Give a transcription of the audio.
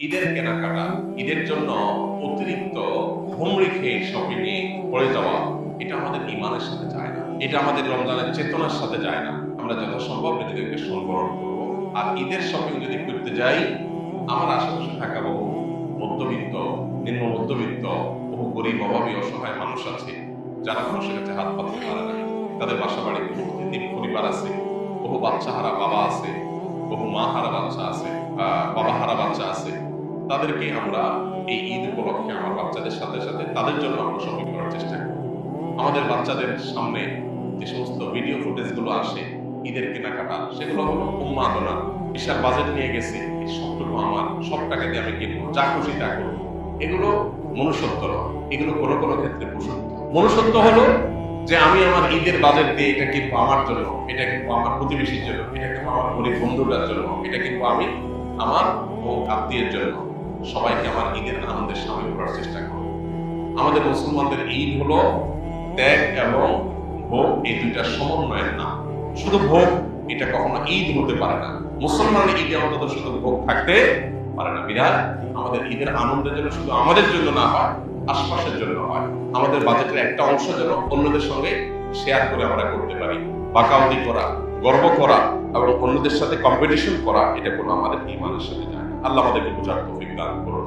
ঈদের কেনাকাটা, ঈদের জন্য অতিরিক্ত ঘুম রেখে শপিং এ পড়ে যাওয়া, এটা আমাদের ঈমানের সাথে যায় না। এটা আমাদের রমজানের চেতনার সাথে যায় না। আমরা যথাসম্ভব নিজেদেরকে সংবরণ করবো। আর ঈদের শপিং যদি করতে যাই, আমার আশেপাশে থাকা বহু মধ্যবিত্ত, নিম্ন মধ্যবিত্ত, বহু গরিব, অভাবী, অসহায় মানুষ আছে যারা মানুষের কাছে হাত পাততে পারে না। তাদের বাসা বাড়িতে বহু এতিম পরিবার আছে, বহু বাচ্চা হারা বাবা আছে, বহু মা হারা বাচ্চা আছে, বাবা হারা বাচ্চা আছে। তাদেরকে আমরা এই ঈদ উপলক্ষে আমার বাচ্চাদের সাথে সাথে তাদের জন্য আমরা শপিং করার চেষ্টা করি। আমাদের বাচ্চাদের সামনে যে সমস্ত ভিডিও ফুটেজ গুলো আসে ঈদের কেনাকাটা, সেগুলো হলো উন্মাদনা। বিশাল বাজেট নিয়ে গেছি, এই সবটুকু আমার, সব টাকা দিয়ে আমি কিনবো, যা খুশি তা করবো। এগুলো মনুষ্যত্ব নয়, এগুলো কোনো কোনো ক্ষেত্রে পশুত্ব। মনুষ্যত্ব হলো যে আমি আমার ঈদের বাজেট দিয়ে এটা কিনবো আমার জন্য, এটা কিনবো আমার প্রতিবেশীর জন্য, এটা কিনবো আমার গরিব বন্ধুটার জন্য, এটা কিনবো আমি আমার আত্মীয়ের জন্য। সবাইকে আমার ঈদের আনন্দের সামিল করার চেষ্টা করব। আমাদের মুসলমানদের ঈদ হলো ত্যাগ এবং ভোগ, এই দুইটা সমন্বয়ের নাম। শুধু ভোগ এটা কখনো ঈদ হতে পারে না। মুসলমানের ঈদে অন্তত শুধু ভোগ থাকতে পারে না। বিরাট আমাদের ঈদের আনন্দের জন্য শুধু আমাদের জন্য না হয়, আশপাশের জন্য হয়। আমাদের বাজেটের একটা অংশ যেন অন্যদের সঙ্গে শেয়ার করে আমরা করতে পারি। বাকাউদি করা, গর্ব করা এবং অন্যদের সাথে কম্পিটিশন করা, এটা কোনো আমাদের ঈমানের সাথে যায় না। আল্লাহ আমাদেরকে বোঝার তৌফিক দান করুন।